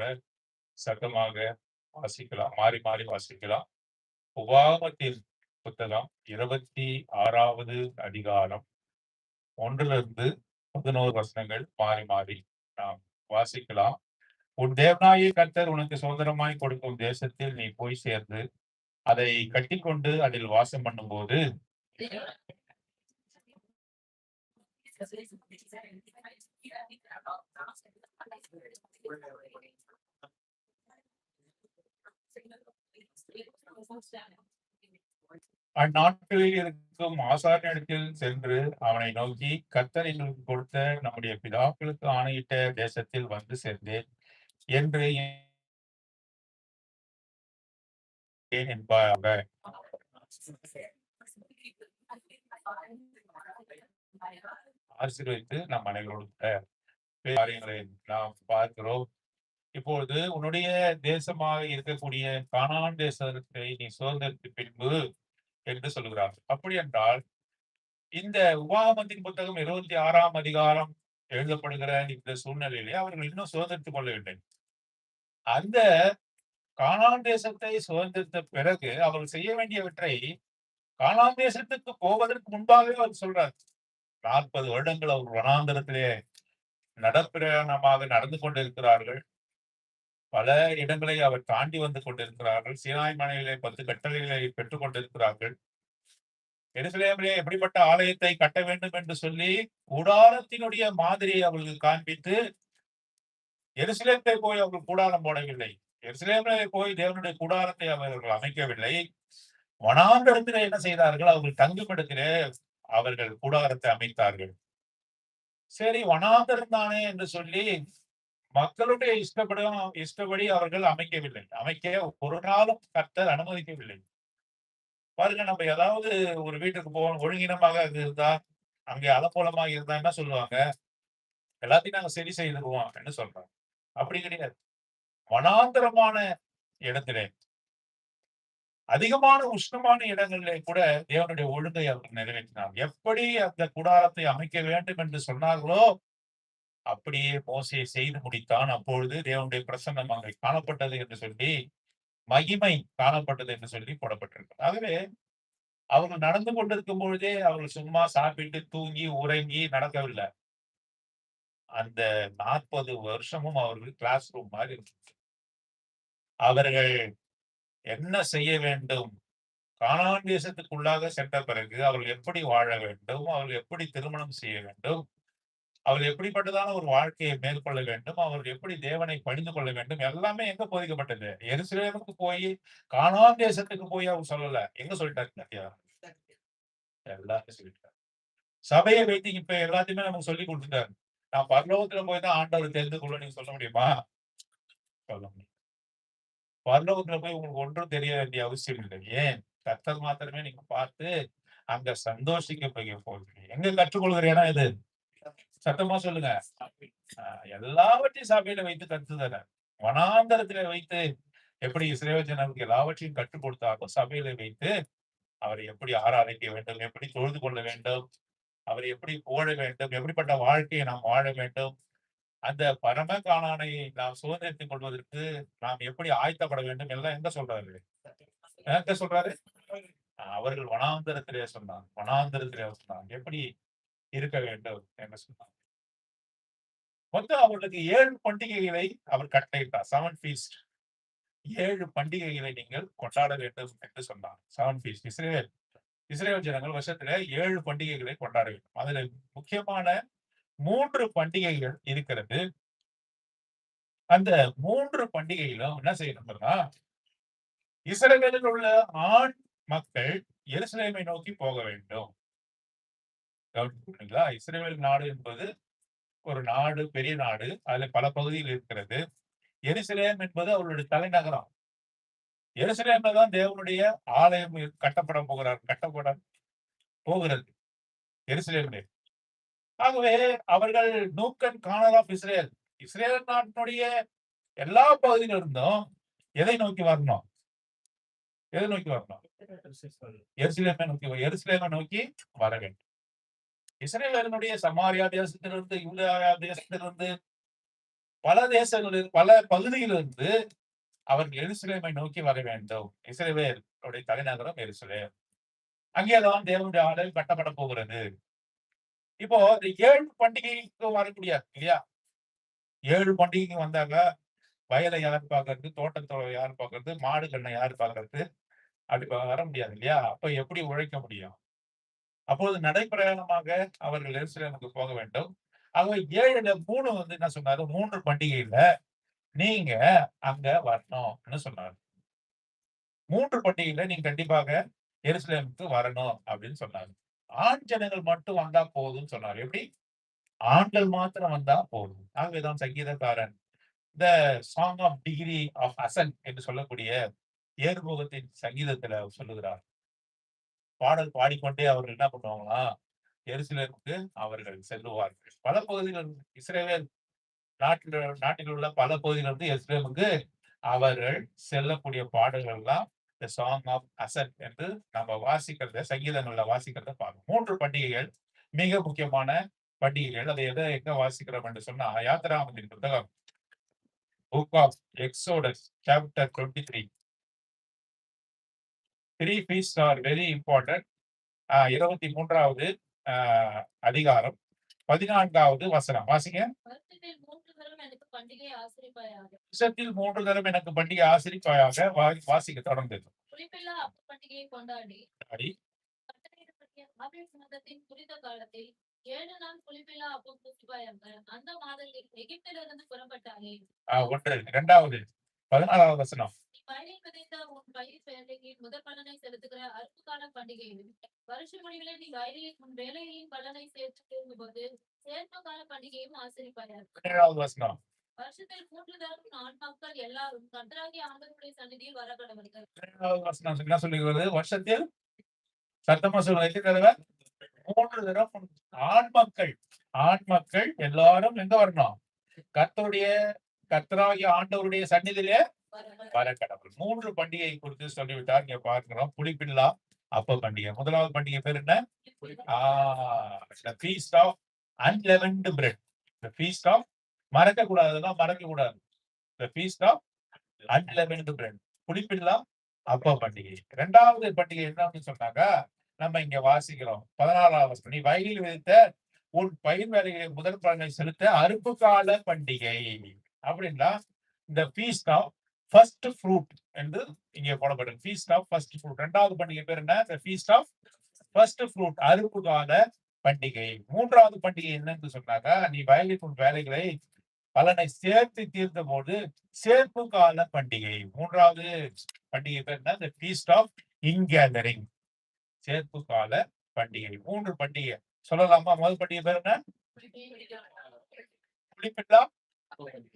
கூட சத்தமாக வாசிக்கலாம். மாறி மாறி வாசிக்கலாம். உபாகமத்தின் புத்தகம் 26வது அதிகாரம் 1லிருந்து 11 வசனங்கள் மாறி மாறி நாம் வாசிக்கலாம். உன் தேவனாகிய கர்த்தர் உனக்கு சுதந்திரமாய் கொடுக்கும் தேசத்தில் நீ போய் சேர்ந்து அதை கட்டிக்கொண்டு அதில் வாசம் பண்ணும்போது அந்நாட்களில் இருக்கும் ஆசாரியனிடத்தில் சென்று அவனை நோக்கி, கர்த்தர் எங்களுக்கு கொடுத்த நம்முடைய பிதாக்களுக்கு ஆணையிட்ட தேசத்தில் வந்து சேர்ந்தேன் என்று ஏன் என்பாராக. ஆசீர்வதித்து நம் அனைவரோடு காரியங்களை நாம் பார்க்கிறோம். இப்பொழுது உன்னுடைய தேசமாக இருக்கக்கூடிய கானான் தேசத்தை நீ சுதந்திரத்து பின்பு என்று சொல்கிறார். அப்படி என்றால் இந்த உபாகமத்தின் புத்தகம் 26ஆம் அதிகாரம் எழுதப்படுகிற இந்த சூழ்நிலையிலே அவர்கள் இன்னும் சுதந்திரத்துக் கொள்ளவில்லை. அந்த கானான் தேசத்தை சுதந்திரித்த பிறகு அவர்கள் செய்ய வேண்டியவற்றை கானான் தேசத்துக்கு போவதற்கு முன்பாகவே அவர் சொல்றார். 40 வருடங்கள் அவர் வனாந்தரத்திலே நடப்பிரயாணமாக நடந்து கொண்டிருக்கிறார்கள். பல இடங்களை அவர் தாண்டி வந்து கொண்டிருக்கிறார்கள். சீனாய் மலையிலே 10 கட்டளைகளை பெற்றுக் கொண்டிருக்கிறார்கள். எருசலேமிலே எப்படிப்பட்ட ஆலயத்தை கட்ட வேண்டும் என்று சொல்லி கூடாரத்தினுடைய மாதிரியை அவர்களுக்கு காண்பித்து, எருசலேமிலே போய் அவர்கள் கூடாரம் போடவில்லை. எருசலேமிலே போய் தேவனுடைய கூடாரத்தை அவர்கள் அமைக்கவில்லை. வனாந்தரத்திலே என்ன செய்தார்கள்? அவர்கள் தங்குமிடத்திலே அவர்கள் கூடாரத்தை அமைத்தார்கள். சரி, வனாந்தரம் தானே என்று சொல்லி மக்களுடைய இஷ்டப்படி அவர்கள் அமைக்கவில்லை. அமைக்க ஒரு நாளும் கர்த்தர் அனுமதிக்கவில்லை. பாருங்க, நம்ம ஏதாவது ஒரு வீட்டுக்கு போவோம், ஒழுங்கினமாக அங்க இருந்தா, அங்கே அலங்கோலமாக இருந்தா என்ன சொல்லுவாங்க? எல்லாத்தையும் நாங்க சரி செய்துருவோம் என்று சொல்றாங்க. அப்படி கிடையாது. வனாந்தரமான இடத்திலே, அதிகமான உஷ்ணமான இடங்களிலே கூட தேவனுடைய ஒழுங்கை அவர்கள் நிறைவேற்றினார். எப்படி அந்த கூடாரத்தை அமைக்க வேண்டும் என்று சொன்னார்களோ அப்படியே மோசே செய்து முடித்தான். அப்பொழுது தேவனுடைய பிரசன்னம் அங்கே காணப்பட்டது என்று சொல்லி, மகிமை காணப்பட்டது என்று சொல்லி போடப்பட்டிருக்கு. ஆகவே அவர்கள் நடந்து கொண்டிருக்கும் பொழுதே அவர்கள் சும்மா சாப்பிட்டு தூங்கி உறங்கி நடக்கவில்லை. அந்த 40 வருஷமும் அவர்கள் கிளாஸ் ரூம் மாதிரி இருந்துச்சு. அவர்கள் என்ன செய்ய வேண்டும்? கானான் தேசத்துக்குள்ளாக சென்ற பிறகு அவர்கள் எப்படி வாழ வேண்டும்? அவர்கள் எப்படி திருமணம் செய்ய வேண்டும்? அவர்கள் எப்படிப்பட்டதான ஒரு வாழ்க்கையை மேற்கொள்ள வேண்டும்? அவர்கள் எப்படி தேவனை பணிந்து கொள்ள வேண்டும்? எல்லாமே எங்க போதிக்கப்பட்டது? எருசலேமுக்கு போய் கானான் தேசத்துக்கு போய் அவர் சொல்லல. எங்க சொல்லிட்டாரு ஐயா? எல்லாத்தையும் சொல்லிட்டாரு. சபையை வைத்து இப்ப எல்லாத்தையுமே நமக்கு சொல்லி கொடுத்துட்டாரு. நான் பரலோகத்துல போய் தான் ஆண்டவர் தெரிந்து கொள்ள நீங்க சொல்ல முடியுமா? சொல்ல முடியும். பரலோகத்துல போய் உங்களுக்கு ஒன்றும் தெரிய வேண்டிய அவசியம் இல்லை. ஏன்? கர்த்தர் மாத்திரமே நீங்க பார்த்து அங்க சந்தோஷிக்க போகிறீங்க. எங்க கற்றுக்கொள்கிற இடம் எது? சத்தமா சொல்லுங்க. எல்லாவற்றையும் சபையில வைத்து கற்றுத்தர. வனாந்தரத்திலே வைத்து எப்படி இஸ்ரவேல் ஜனங்களுக்கு எல்லாவற்றையும் கற்றுக் கொடுத்தாரோ, சபையில வைத்து அவரை எப்படி ஆராதிக்க வேண்டும், எப்படி தொழுது கொள்ள வேண்டும், அவரை எப்படி புகழ வேண்டும், எப்படிப்பட்ட வாழ்க்கையை நாம் வாழ வேண்டும், அந்த பரம கானானை நாம் சுதந்திரத்துக் கொள்வதற்கு நாம் எப்படி ஆயத்தப்பட வேண்டும் எல்லாம் எங்க சொல்றாரு? எங்க சொல்றாரு? அவர்கள் வனாந்தரத்திலே சொன்னார். வனாந்தரத்திலே சொன்னார். எப்படி இருக்க வேண்டும் என்று சொன்னார். மொத்தம் அவர்களுக்கு 7 பண்டிகைகளை அவர் கட்டளையிட்டார். 7 ஃபீஸ்ட். 7 பண்டிகைகளை நீங்கள் கொண்டாட வேண்டும் என்று சொன்னார். 7 ஃபீஸ்ட். இஸ்ரவேல் ஜனங்கள் வருஷத்துல 7 பண்டிகைகளை கொண்டாட வேண்டும். அதுல முக்கியமான 3 பண்டிகைகள் இருக்கிறது. அந்த 3 பண்டிகையிலும் என்ன செய்யணும்னா, இஸ்ரவேலில் உள்ள ஆண் மக்கள் எருசலேமை நோக்கி போக வேண்டும். கவனிக்கிறீங்களா? இஸ்ரவேல் நாடு என்பது ஒரு நாடு, பெரிய நாடு. அதுல பல பகுதிகள் இருக்கிறது. எருசலேம் என்பது அவர்களுடைய தலைநகரம். எருசலேம்ல தான் தேவனுடைய ஆலயம் கட்டப்பட போகிறது எருசலேமிலே. ஆகவே அவர்கள் nook and corner of Israel, Israel நாட்டினுடைய எல்லா பகுதியிலிருந்தும் எதை நோக்கி வரணும்? எதை நோக்கி வரணும்? எருசலேமை நோக்கி வர வேண்டும். இஸ்ரேலனுடைய சமாரியா தேசத்திலிருந்து, யூதேயா தேசத்திலிருந்து பல தேசங்களில் பல பகுதியிலிருந்து அவர்கள் எருசலேமை நோக்கி வர வேண்டும். இஸ்ரவேலுடைய தலைநகரம் எருசலேம். அங்கேதான் தேவனுடைய ஆலயம் கட்டப்பட போகிறது. இப்போ இந்த 7 பண்டிகைக்கு வர முடியாது இல்லையா? 7 பண்டிகைக்கு வந்தாங்க, வயலை யார் பார்க்கறது? தோட்டத்த யார் பார்க்கறது? மாடு கண்ணை யார் பார்க்கறது? அப்படி வர முடியாது இல்லையா? அப்ப எப்படி உழைக்க முடியும்? அப்பொழுது நடைப்பிரயாணமாக அவர்கள் எருசலேமுக்கு போக வேண்டும். ஆகவே 7ல 3 வந்து என்ன சொன்னாரு? 3 பண்டிகையில நீங்க அங்க வரணும்னு சொன்னாரு. 3 பண்டிகையில நீங்க கண்டிப்பாக எருசலேமுக்கு வரணும் அப்படின்னு சொன்னாரு. ஆண் ஜனங்கள் மட்டும் வந்தா போதும்னு சொன்னாரு. எப்படி? ஆண்கள் மாத்திரம் வந்தா போதும். ஆகவேதான் சங்கீதக்காரன் இந்த song of degree of ascent என்று சொல்லக்கூடிய ஏறுமுகத்தின் சங்கீதத்துல சொல்லுகிறார். பாடல் பாடிக்கொண்டே அவர்கள் என்ன பண்ணுவாங்களாம்? எருசலேமுக்கு அவர்கள் செல்லுவார்கள். பல பகுதிகள் இஸ்ரவேல் நாட்டில் உள்ள பல பகுதிகளிலிருந்து எருசலேமுக்கு அவர்கள் செல்லக்கூடிய பாடல்கள்லாம் த சாங் ஆஃப் அசன் என்று நம்ம வாசிக்கிறத சங்கீதங்கள்ல வாசிக்கிறத பார்க்கணும். 3 பண்டிகைகள் மிக முக்கியமான பண்டிகைகள். அதை எங்க வாசிக்கிறோம் என்று சொன்னா யாத்திராகமத்தின் புத்தகம் book of Exodus chapter 23. 3 feasts are very important. 23வது அதிகாரம் 14வது வசனம் வாசிங்க. வருஷத்தில் 3 தரம் எனக்கு பண்டிகை ஆசரிப்பாயாக. வாசிக்க தொடர்ந்து. புளிப்பில்லா அப்ப பண்டிகையை கொண்டாடி குறித்த காலத்தில் 7 நாள் புளிப்பில்லா அப்பம் புசிப்பாயாக. அந்த மாதத்தில் எகிப்திலிருந்து புறப்பட்டாரே. 1. 2வது 14வது வசனம். வயலில் விதைத்த உன் பயிர் வேலையின் முதற் பலனை செலுத்துகிற அறுப்புக்கால பண்டிகையும் வருஷ முடிவில் நீ வயலில் உன் வேலையின் பலனை சேர்த்து திரும்பும்போது சேர்ப்பு கால பண்டிகையும் ஆசரிப்பார்கள். 7வது வசனம். வருஷத்தில் 3 தரம் ஆண் மக்கள் எல்லாரும் கர்த்தராகிய ஆண்டவருடைய சந்நிதியில் வரக்கடவர்கள். 7வது வசனம் என்ன சொல்லுகிறது? வருஷத்தில் சத்தமா சொல்லுங்க. எத்தனை தடவை? 3 தரம் ஆண் மக்கள் எல்லாரும் எங்க வரணும்? கர்த்தராகிய ஆண்டவருடைய சந்நிதியிலே வர கடவுள். 3 பண்டிகை குறித்து சொல்லிவிட்டார். இங்க பார்க்கிறோம். புளிப்பில்லா அப்ப பண்டிகை. முதலாவது பண்டிகை பேர் என்ன? The feast of unleavened bread. The feast of மறக்க கூடாது. The feast of unleavened bread. புளிப்பில்லா அப்ப பண்டிகை. 2வது பண்டிகை என்னன்னு சொன்னாங்க, நம்ம இங்க வாசிக்கிறோம். 16வது வசனம். நீ வயலில் விதைத்த உன் பயிர் வேலையை முதல் பலனை செலுத்த அறுப்பு கால பண்டிகை அப்படின்னா இந்த feast of first fruit என்று இங்கே போடப்படும். feast of first fruit. 2வது பண்டிகை பேர் என்ன? the feast of first fruit. அறுப்பு கால பண்டிகை. 3வது பண்டிகை என்னன்னு சொன்னாங்க, நீ வயலில் உன் வேலைகளை பலனை சேர்த்து தீர்த்த போது சேர்ப்பு கால பண்டிகை. 3வது பண்டிகை பேர் என்ன? the feast of ingathering. சேர்ப்பு கால பண்டிகை. 3 பண்டிகை சொல்லலாமா? முதல் பண்டிகை பேர் என்ன? புளிப்பில்லா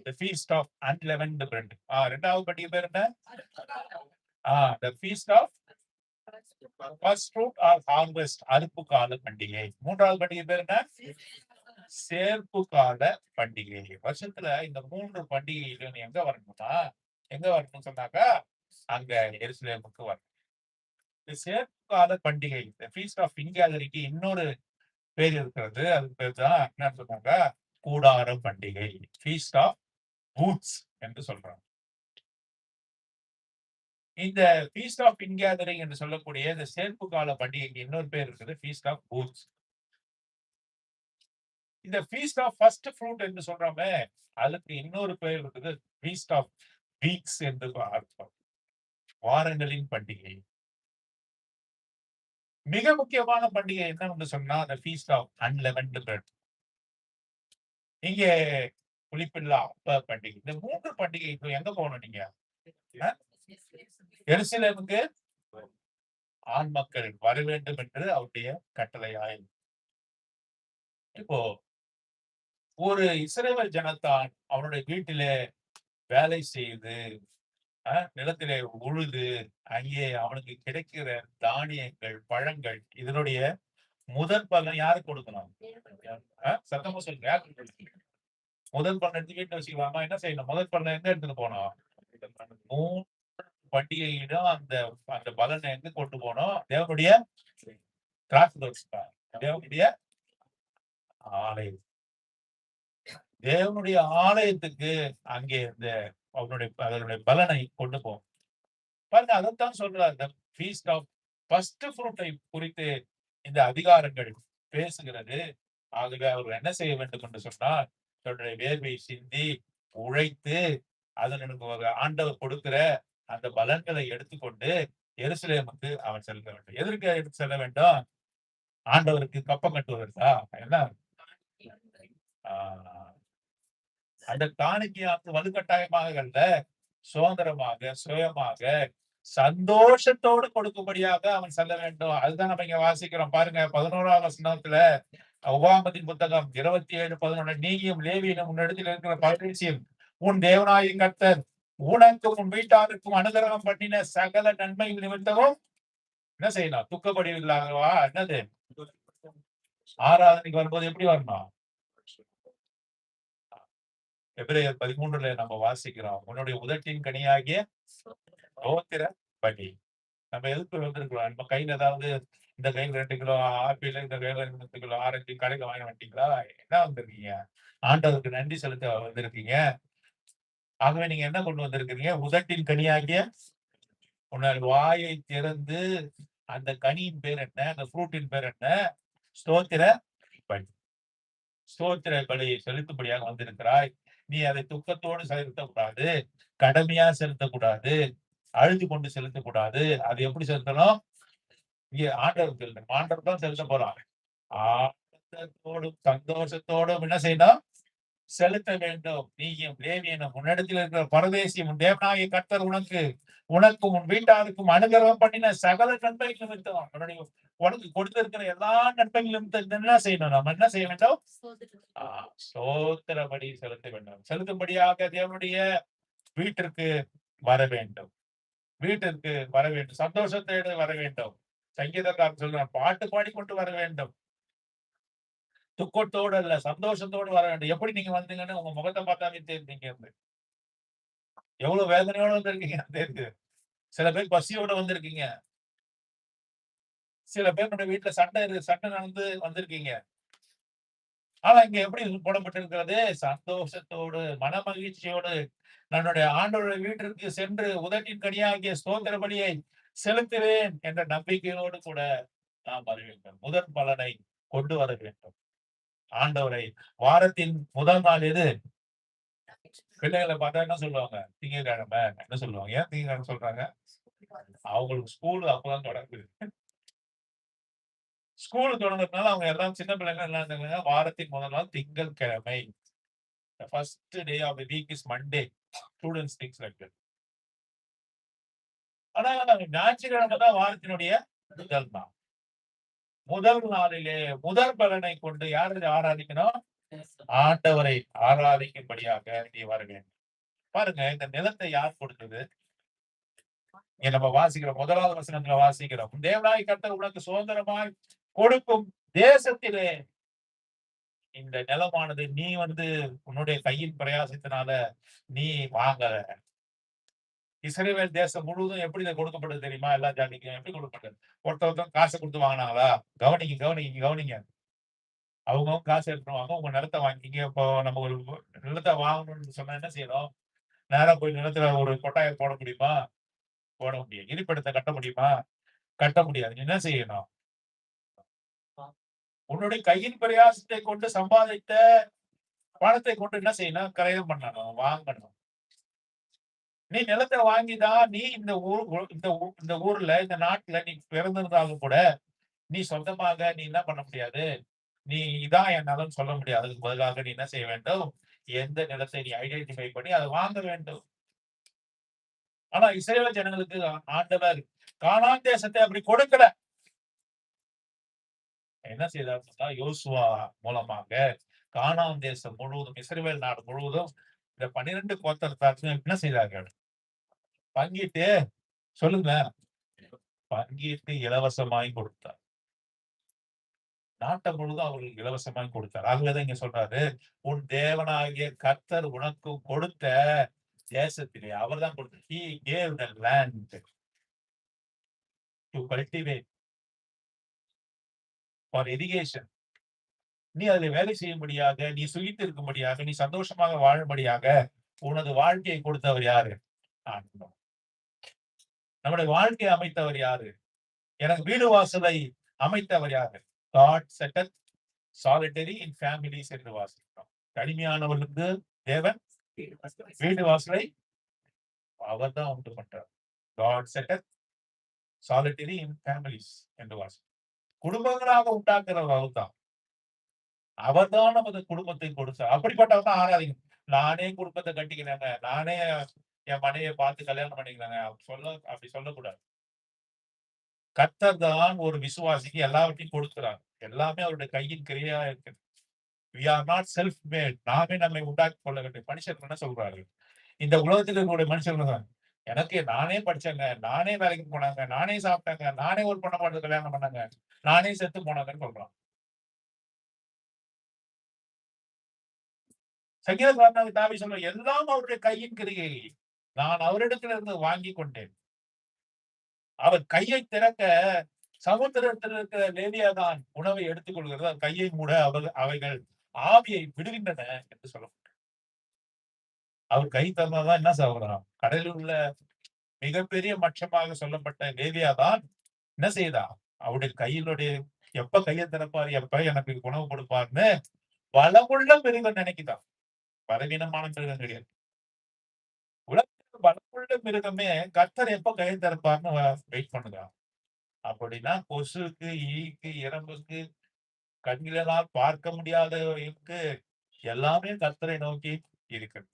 the feast of unleavened bread. 2வது பண்டிகை பேர் என்ன? the feast of first fruit or harvest. அறுப்பு கால பண்டிகை. 3வது பண்டிகை பேர் என்ன? சேர்ப்பு கால பண்டிகை. வருஷத்துல இந்த 3 பண்டிகையில நீ எங்க வரணும்னு சொன்னாக்கா அங்க எருசலேமுக்கு வரணும். இந்த சேர்ப்பு கால பண்டிகை feast of ingathering இன்னொரு பேர் இருக்கிறது. அதுக்கு பேர் தான் என்ன சொன்னாங்க? கூடார பண்டிகை. feast of booths என்று சொல்றாங்க. இந்த feast of ingathering என்று சொல்லக்கூடிய இந்த சேர்ப்பு கால பண்டிகைக்கு இன்னொரு பேர் இருக்குது, feast of booths. இந்த feast of first fruit என்று சொல்றோமே, அதுக்கு இன்னொரு பேர் இருக்குது, feast of weeks என்று அர்த்தம். வாரங்களின் பண்டிகை. மிக முக்கியமான பண்டிகை என்னன்னு சொன்னா the feast of unleavened bread. இங்கே புளிப்பில்லா அப்ப பண்டிகை. இந்த 3 பண்டிகைக்கு எங்க போகணும் நீங்க? எருசலேமுக்கு ஆண் மக்கள் வர வேண்டும் என்று அவருடைய கட்டளையாய். இப்போ ஒரு இஸ்ரவேல் ஜனத்தான் அவனுடைய வீட்டிலே வேலை செய்து நிலத்திலே உழுது அங்கே அவனுக்கு கிடைக்கிற தானியங்கள், பழங்கள் இதனுடைய முதல் பலன் யாருக்கு கொடுக்கணும்? சத்தமா சொல்லுங்க. முதல் பலன் எடுத்து வீட்டுல வச்சுக்கலாமா? என்ன செய்யணும்? முதல் பலன் எங்க எடுத்துட்டு போனோம்? 3 பண்டிகையிடம் அந்த பலனை எங்க கொண்டு போனோம்? தேவனுடைய தேவனுடைய ஆலயம். தேவனுடைய ஆலயத்துக்கு அங்கே இந்த அதனுடைய பலனை கொண்டு போகும். பாருங்க, அதைத்தான் சொல்றார். இந்த ஃபீஸ்ட் ஆஃப் ஃபர்ஸ்ட் ஃப்ரூட்டை குறித்து இந்த அதிகாரங்கள் பேசுகிறது. ஆகவே அவர் என்ன செய்ய வேண்டும் என்று சொன்னால், தன்னுடைய வேர்வை சிந்தி உழைத்து அதனுக்கு ஆண்டவர் கொடுக்கிற அந்த பலன்களை எடுத்துக்கொண்டு எருசலேமுக்கு அவன் செல்ல வேண்டும். எதற்கு எடுத்து செல்ல வேண்டும்? ஆண்டவருக்கு கப்பம் கட்டுவதற்கா? என்ன? ஆஹ் அந்த காணிக்கையானது வலுக்கட்டாயமாக அல்ல, சுதந்திரமாக, சுயமாக, சந்தோஷத்தோடு கொடுக்கும்படியாக அவன் செல்ல வேண்டும். அதுதான் நம்ம இங்க வாசிக்கிறோம். பாருங்க, 11ஆம் வசனத்துல உபாகமத்தின் புத்தகம் 27:11, நீயும் லேவியனும் உன்னிடத்தில் இருக்கிற பரதேசியும் உன் தேவனாகிய கர்த்தர் உனக்கும் உன் வீட்டாருக்கும் அனுகிரகம் பண்ணின சகல நன்மைகள் நிமித்தமும் என்ன செய்யணும்? துக்கப்படி இல்லாதவா? என்னது? ஆராதனைக்கு வரும்போது எப்படி வரணும்? எபிரேயர் 13 நம்ம வாசிக்கிறோம். உன்னுடைய உதட்டின் கனியாகிய ஸ்தோத்திர பலி. நம்ம எதுக்கு வந்திருக்கிறோம்? நம்ம கையில ஏதாவது இந்த கையில 2 கிலோ ஆப்பிள், இந்த கையில 2 கிலோ ஆரஞ்சு கடையில வாங்கி வந்துட்டீங்களா? என்ன வந்திருக்கீங்க? ஆண்டவருக்கு நன்றி செலுத்த வந்திருக்கீங்க. ஆகவே நீங்க என்ன கொண்டு வந்திருக்கிறீங்க? உதட்டின் கனியாகிய உன்னால் வாயை திறந்து அந்த கனியின் பேர் என்ன? அந்த ஃப்ரூட்டின் பேர் என்ன? ஸ்தோத்திர பலி. ஸ்தோத்திர பலியை செலுத்தும்படியாக வந்திருக்கிறாய். நீ அதை துக்கத்தோடு செலுத்தக்கூடாது, கடமையா செலுத்தக்கூடாது, அழுது கொண்டு செலுத்தக்கூடாது. அது எப்படி செலுத்தணும்? இங்க ஆண்டவருக்கு செலுத்தணும். ஆண்டவர் தான் செலுத்த போறான். ஆனந்தத்தோடும் சந்தோஷத்தோடும் என்ன செய்யணும்? செலுத்த வேண்டும். நீயும் லேவியனும் உன்னிடத்தில் இருக்கிற பரதேசியும் உன் தேவனாகிய கர்த்தர் உனக்கும் உன் வீட்டாருக்கும் அனுகிரகம் பண்ணின சகல நன்மைகள் நிமித்தம் உனக்கு கொடுத்திருக்கிற எல்லா நன்மைகள் நிமித்தம் என்ன செய்யணும்? நம்ம என்ன செய்ய வேண்டும்? ஸ்தோத்திரபடி செலுத்த வேண்டும். செலுத்தும்படியாக தேவனுடைய வீட்டிற்கு வர வேண்டும். வீட்டிற்கு வர வேண்டும். சந்தோஷத்தோடு வர வேண்டும். சங்கீதக்காரன் சொல்றான், பாட்டு பாடிக்கொண்டு வர வேண்டும். துக்கத்தோடு அல்ல, சந்தோஷத்தோடு வர வேண்டும். எப்படி நீங்க வந்தீங்கன்னு உங்க முகத்தை பார்த்தாலே தெரிஞ்சீங்க. எவ்வளவு வேதனையோட வந்திருக்கீங்க தெரியுது. சில பேர் பசியோட வந்திருக்கீங்க. சில பேர் வீட்டுல சண்டை நடந்து வந்திருக்கீங்க. ஆனா இங்க எப்படி போடப்பட்டிருக்கிறது? சந்தோஷத்தோடு, மன மகிழ்ச்சியோடு நம்முடைய ஆண்டவருடைய வீட்டிற்கு சென்று உதட்டின் கனியாகிய ஸ்தோத்திர பலியை செலுத்துவேன் என்ற நம்பிக்கையோடு கூட நாம் வர வேண்டும். முதல் பலனை கொண்டு வர வேண்டும். ஆண்டவரை வாரத்தின் முதல் நாள் எது? பிள்ளைகளை பார்த்தா என்ன சொல்லுவாங்க? திங்கட்கிழமை. என்ன சொல்லுவாங்க? ஏன் திங்கட்கிழமை சொல்றாங்க? அவங்களுக்கு ஸ்கூல் அப்பதான் தொடங்குது. ஸ்கூல் தொடங்குறதுனால அவங்க எல்லாம் சின்ன பிள்ளைங்க என்ன இருந்தாங்க? வாரத்தின் முதல் நாள் திங்கட்கிழமை. The first day of the week is Monday. Students thinks like that. ஆனா ஞாயிற்றுக்கிழமை தான் வாரத்தினுடைய முதல் நாள். முதல் நாளிலே முதல் பலனை கொண்டு யாரை ஆராதிக்கணும்? ஆண்டவரை ஆராதிக்கும்படியாக நீ வர வேண்டும். பாருங்க, இந்த நிலத்தை யார் கொடுத்தது? இங்க நம்ம வாசிக்கிறோம். 1வது வசனத்துல வாசிக்கிறோம். தேவனாய் கர்த்தர் உனக்கு சுதந்திரமாய் கொடுக்கும் தேசத்திலே இந்த நிலமானது நீ உன்னுடைய கையின் பிரயாசத்தினால நீ வாங்கல. இஸ்ரவேல் தேசம் முழுவதும் எப்படி இதை கொடுக்கப்படுது தெரியுமா? எல்லா ஜாதிக்கும் எப்படி கொடுக்கப்பட்டது? ஒருத்தர் காசை கொடுத்து வாங்கினாங்களா? கவனிங்க. அவங்க காசு எடுத்துருவாங்க. உங்க நிலத்தை வாங்கிங்க. இப்போ நம்ம ஒரு நிலத்தை வாங்கணும்னு சொன்னா என்ன செய்யணும்? நேரா போய் நிலத்துல ஒரு கொட்டாயம் போட முடியுமா? போட முடியாது. இருப்பிடத்தை கட்ட முடியுமா? கட்ட முடியாது. என்ன செய்யணும்? உன்னுடைய கையின் பிரயாசத்தை கொண்டு சம்பாதித்த பணத்தை கொண்டு என்ன செய்யணும்? கிரயம் பண்ணணும், வாங்கணும். நீ நிலத்தை வாங்கிதான் நீ இந்த ஊர்ல இந்த நாட்டுல நீ பிறந்திருந்தாலும் கூட நீ சொந்தமாக நீ என்ன பண்ண முடியாது? நீ இதான் என் நிலம் சொல்ல முடியாது. அதுக்கு பதிலாக நீ என்ன செய்ய வேண்டும்? எந்த நிலத்தை நீ ஐடென்டிஃபை பண்ணி அதை வாங்க வேண்டும். ஆனா இஸ்ரவேல் ஜனங்களுக்கு ஆண்டவர் கானான் தேசத்தை அப்படி கொடுக்கல. என்ன செய்தார்னா, யோசுவா மூலமாக கானான் தேசம் முழுவதும், இஸ்ரவேல் நாடு முழுவதும் இந்த 12 கோத்திரத்தார்கள் என்ன செய்தார்கள்? பங்கிட்டு சொல்லுங்க. பங்கிட்டு இலவசமாய் கொடுத்தார். நாட்டை முழுதும் அவர்களுக்கு இலவசமாய் கொடுத்தார். ஆகவேதான் இங்க சொல்றாரு, உன் தேவனாகிய கர்த்தர் உனக்கு கொடுத்த தேசத்திலே அவர் தான் கொடுத்தார். He gave the land to cultivate for irrigation. நீ அதில் வேலை செய்யும்படியாக, நீ சுகித்து இருக்கும்படியாக, நீ சந்தோஷமாக வாழும்படியாக உனது வாழ்க்கையை கொடுத்தவர் யாரு? ஆண்டவர். நம்முடைய வாழ்க்கையை அமைத்தவர் யாரு? எனக்கு வீடு வாசலை அமைத்தவர் யாரு? காட் செட்டத் சாலிட்டரி இன் ஃபேமிலிஸ் என்று வாசிக்கிறோம். தனிமையானவர்களுக்கு தேவன் வீடு வாசலை அவர் தான் உண்டு பண்றார். காட் செட்டத் சாலிட்டரி இன் ஃபேமிலிஸ் என்று வாசிக்கிறோம். குடும்பங்களாக உண்டாக்குறவர் அவர் தான். அவர் தான் நமது குடும்பத்தை கொடுத்தார். அப்படிப்பட்டவர் தான் ஆராதிக்கணும். நானே குடும்பத்தை கட்டிக்கிறேங்க, நானே என் மனைவியை பார்த்து கல்யாணம் பண்ணிக்கிறேங்க அப்படி சொல்லக்கூடாது. கர்த்தர் தான் ஒரு விசுவாசிக்கு எல்லாவற்றையும் கொடுக்கிறார். எல்லாமே அவருடைய கையின் கிரியா இருக்கு. we are not self made. நாமே நம்மை உண்டாக்கி கொள்ள வேண்டும். மனுஷர்கள் என்ன சொல்றாரு? இந்த உலகத்தில் இருக்கக்கூடிய மனுஷர்கள் தான், எனக்கு நானே படிச்சேங்க, நானே வேலைக்கு போனாங்க, நானே சாப்பிட்டேங்க, நானே ஒரு பொண்ணை பார்த்து கல்யாணம் பண்ணாங்க, நானே செத்து போனாங்கன்னு சொல்றான். சங்கீதக்காரனாகிய தாவீது சொல்றான், எல்லாம் அவருடைய கையின் கிரியை. நான் அவரிடத்திலிருந்து வாங்கி கொண்டேன். அவர் கையை திறக்க சமுத்திரத்தில் இருக்கிற லேவியாதான் உணவை எடுத்துக் கொள்கிறது. கையை மூட அவைகள் ஆவியை விடுகின்றன என்று சொல்ல. அவர் கை திறந்தாதான் என்ன சாகுறான்? கடலில் உள்ள மிகப்பெரிய மட்சமாக சொல்லப்பட்ட லேவியாதான் என்ன செய்தா? அவருடைய கையிலுடைய எப்ப கையை திறப்பாரு, எப்ப எனக்கு உணவு கொடுப்பாருன்னு பலமுள்ள மிருகம் நினைக்குதான். பலவீனமான மிருகம் கிடையாது. உலகத்தில் பலமுள்ள மிருகமே கர்த்தர் எப்ப கையை திறப்பாருன்னு வெயிட் பண்ணுதான். அப்படின்னா கொசுக்கு, ஈக்கு, எறும்புக்கு, கண்களினால் பார்க்க முடியாதவர்களுக்கு எல்லாமே கர்த்தரை நோக்கி இருக்கிறது.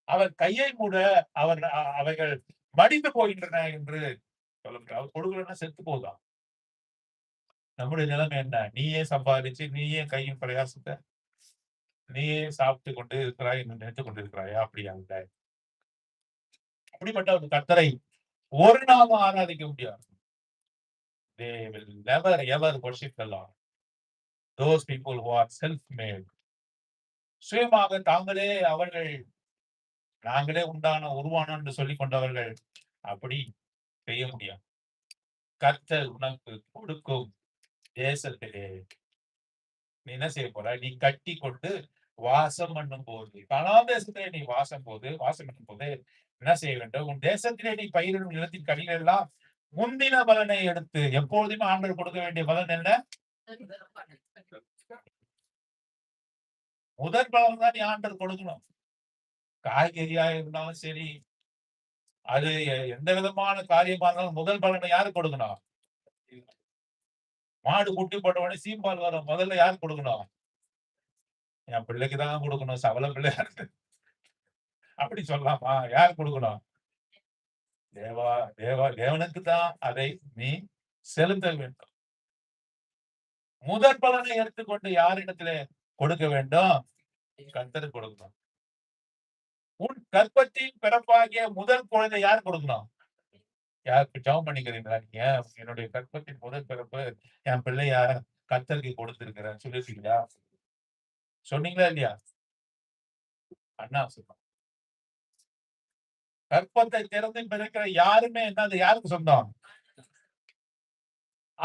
அவர் கையை மூட அவைகள் மடிந்து போகின்றன என்று சொல்ல. அவர் கொடுக்கலன்னா செத்து போதான். நம்முடைய நிலைமை என்ன? நீயே சம்பாதிச்சு, நீயே கையின் பிரயாசத்தை நீயே சாப்பிட்டு கொண்டு இருக்கிறாய் என்று நினைத்துக் கொண்டிருக்கிறாயா? அப்படி அல்ல. அப்படிப்பட்ட ஒரு கர்த்தரை ஒரு நாளும் ஆராதிக்க முடியாது. They will never ever worship the Lord. Those people who are self-made. சுயமாக தாங்களே அவர்கள் நாங்களே உண்டான உருவானோம் என்று சொல்லிக் கொண்டவர்கள் அப்படி செய்ய முடியாது. கர்த்தர் உனக்கு கொடுக்கும் தேசத்திலே நீ என்ன செய்ய போற? நீ கட்டி கொண்டு வாசம் பண்ணும் போது, கானான் தேசத்திலே நீ வாசம் பண்ணும் போது என்ன செய்ய வேண்டும்? உன் தேசத்திலே நீ பயிரிடும் நிலத்தின் கனிகள் எல்லாம் முந்தின பலனை எடுத்து, எப்பொழுதுமே ஆண்டவர் கொடுக்க வேண்டிய பலன் என்ன? முதற் பலன் தான் நீ ஆண்டவர் கொடுக்கணும். காய்கறியா இருந்தாலும் சரி, அது எந்த விதமான காரியமா இருந்தாலும் முதல் பலனை யாரு கொடுக்கணும்? மாடு குட்டி போட்ட உடனே சீம்பால் வரும். முதல்ல யாரு கொடுக்கணும்? என் பிள்ளைக்கு தான் கொடுக்கணும். சவல பிள்ளையா இருக்கு. அப்படி சொல்லலாமா? யார் கொடுக்கணும்? தேவனுக்கு தான் அதை நீ செலுத்த வேண்டும். முதற் பலனை எடுத்துக்கொண்டு யாரிடத்திலே கொடுக்க வேண்டும்? கர்த்தருக்கு கொடுக்கணும். உன் கர்ப்பத்தின் பிறப்பாகிய முதல் குழந்தை யார் கொடுக்கணும்? யாருக்கு ஜெபம் பண்ணிக்கிறீங்களா நீங்க? என்னுடைய கர்ப்பத்தின் முதல் பிறப்பு என் பிள்ளைய கர்த்தருக்கு கொடுத்திருக்கிறேன் சொல்லிருக்கீங்களா? சொன்னீங்களா இல்லையா? அண்ணா சொல்லுங்க. கர்ப்பத்தை திறந்து பிறக்கிற யாருமே என்னது யாருக்கு சொந்தம்?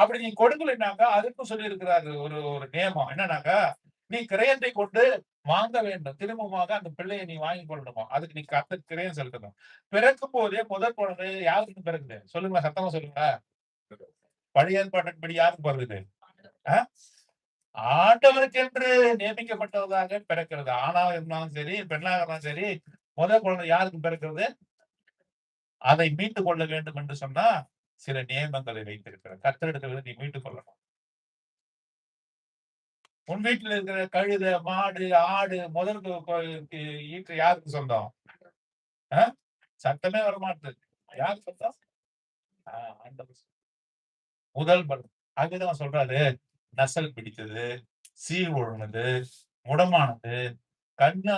அப்படி நீ கொடுக்கலைன்னாக்கா அதுக்கும் சொல்லி இருக்கிறாரு ஒரு ஒரு நியமம். என்னன்னாக்கா நீ கிரயத்தை கொண்டு வாங்க வேண்டும். திரும்பமாக அந்த பிள்ளையை நீ வாங்கி கொள்ளணுமா? அதுக்கு நீ கர்த்தருக்கு கிரயம் செலுத்தணும். பிறக்கும் போதே முதல் குழந்தை யாருக்கு பிறகுது? சொல்லுங்க, சத்தமா சொல்லுங்க. பழைய ஏற்பாட்டின்படி யாருக்கு பிறகுது? ஆண்டவருக்கென்று நியமிக்கப்பட்டதாக பிறக்கிறது. ஆணாக இருந்தாலும் சரி, பெண்ணாக இருந்தாலும் சரி, முதல் குழந்தை யாருக்கு பிறக்கிறது? அதை மீட்டுக் கொள்ள வேண்டும் என்று சொன்னா சில நியமங்களை வைத்திருக்கிறார். கர்த்தரிடத்திலிருந்து நீ மீட்டுக் கொள்ளணும். உன் வீட்டில் இருக்கிற கழுத, மாடு, ஆடு முதல் ஈற்று யாருக்கு சொந்தம்? சத்தமே வரமாட்டேது. யாருக்கு சொந்தம்? ஆண்டவர். முதல் பலன். அதுதான் சொல்றாரு, நசல் பிடித்தது, சீர் ஒழுங்குது, முடமானது, கண்ண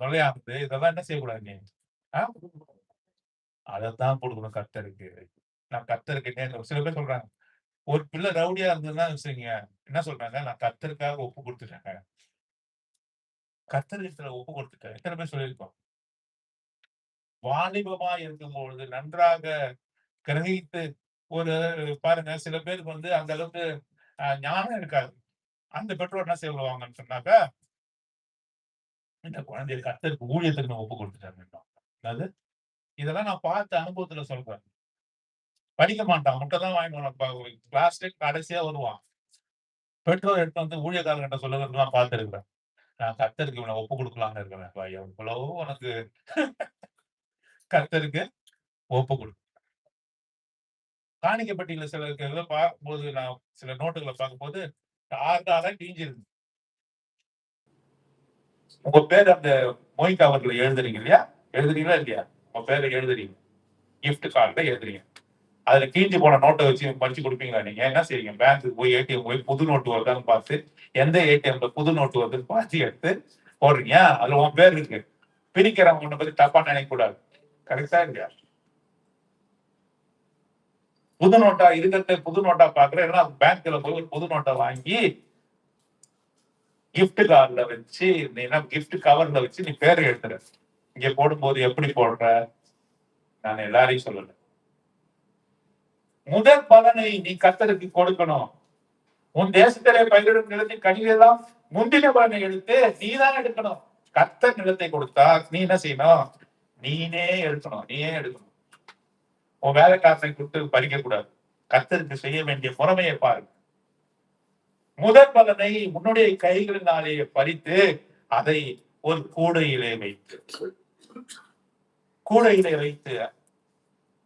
நுழையானது, இதெல்லாம் என்ன செய்யக்கூடாது நீ? அதைத்தான் கொடுக்கணும் கர்த்தருக்கு. நான் கர்த்தருக்கு சில பேர் சொல்றாங்க, ஒரு பிள்ளை ரவுடியா இருந்ததுன்னா வச்சுக்கங்க, என்ன சொல்றாங்க? நான் கர்த்தருக்காக ஒப்பு கொடுத்துட்டேங்க. கர்த்தரிடத்துல ஒப்பு கொடுத்துட்டேன். எத்தனை பேர் சொல்லியிருக்கோம்? வாலிபமா இருக்கும்பொழுது நன்றாக கிரகித்து ஒரு பாருங்க, சில பேருக்கு அந்த அளவுக்கு ஞானம் இருக்காது. அந்த பெற்றோர் என்ன செய்வாங்கன்னு சொன்னாக்கா, இந்த குழந்தைய கர்த்தருக்கு ஊழியத்துக்கு நான் ஒப்பு கொடுத்துட்டேன். அதாவது இதெல்லாம் நான் பார்த்த அனுபவத்துல சொல்றேன். படிக்க மாட்டான், முட்டை தான் வாங்கிட்டு கிளாஸ்ல கடைசியா வருவான். பெற்றோர் எடுத்து வந்து ஊழியக்காரர்கிட்ட சொல்லுறதுலாம் பார்த்திருக்கிறேன். நான் கர்த்தருக்கு இவனை ஒப்பு கொடுக்கலாம்னு இருக்கிறேன். எவ்வளவு உனக்கு கர்த்தருக்கு ஒப்பு கொடு. காணிக்கப்பட்டியில சில இதை பார்க்கும்போது, நான் சில நோட்டுகளை பார்க்கும்போது ஆறாக கிழிஞ்சிருக்கு. உங்க பேர் அந்த மொய் கவர்ல எழுதுறீங்க இல்லையா? எழுதுறீங்களா இல்லையா? உங்க பேரை எழுதுறீங்க, கிஃப்ட் கார்டுல எழுதுறீங்க. அதுல கிழிஞ்சு போன நோட்டை வச்சு மடிச்சு கொடுப்பீங்களா? நீங்க என்ன செய்வீங்க? பேங்க்கு போய் ஏடிஎம் போய் புது நோட்டு வருதான்னு பார்த்து, எந்த ஏடிஎம்ல புது நோட்டு வருதுன்னு பார்த்து எடுத்து போடுறீங்க. அதுல உன் பேர் இருக்கு. பிரிக்கிறவங்க பத்தி தப்பா நினைக்க கூடாது. கரெக்டா இல்லையா? புது நோட்டா இருக்கிறத புது நோட்டா பாக்குறேன். ஏன்னா பேங்க்ல போய் ஒரு புது நோட்டை வாங்கி கிஃப்ட் கார்டுல வச்சு, நீ கிஃப்ட் கவர்ல வச்சு நீ பேரை எழுதுற. இங்க போடும்போது எப்படி போடுற? நான் எல்லாரையும் சொல்லல. முதல் பலனை நீ கர்த்தருக்கு கொடுக்கணும். உன் தேசத்திலே பயிரிடும் நிலத்தின் கனிகளெல்லாம் முந்தின பலனை எடுத்து நீதான் எடுக்கணும். கர்த்தர் நிலத்தை கொடுத்தா நீ என்ன செய்யணும்? நீனே எடுக்கணும். நீயே எடுக்கணும். உன் வேலைக்காரனை கொடுத்து பறிக்க கூடாது. கர்த்தருக்கு செய்ய வேண்டிய முறைமையை பாரு. முதல் பலனை உன்னுடைய கைகளினாலே பறித்து அதை ஒரு கூடையிலே வைத்து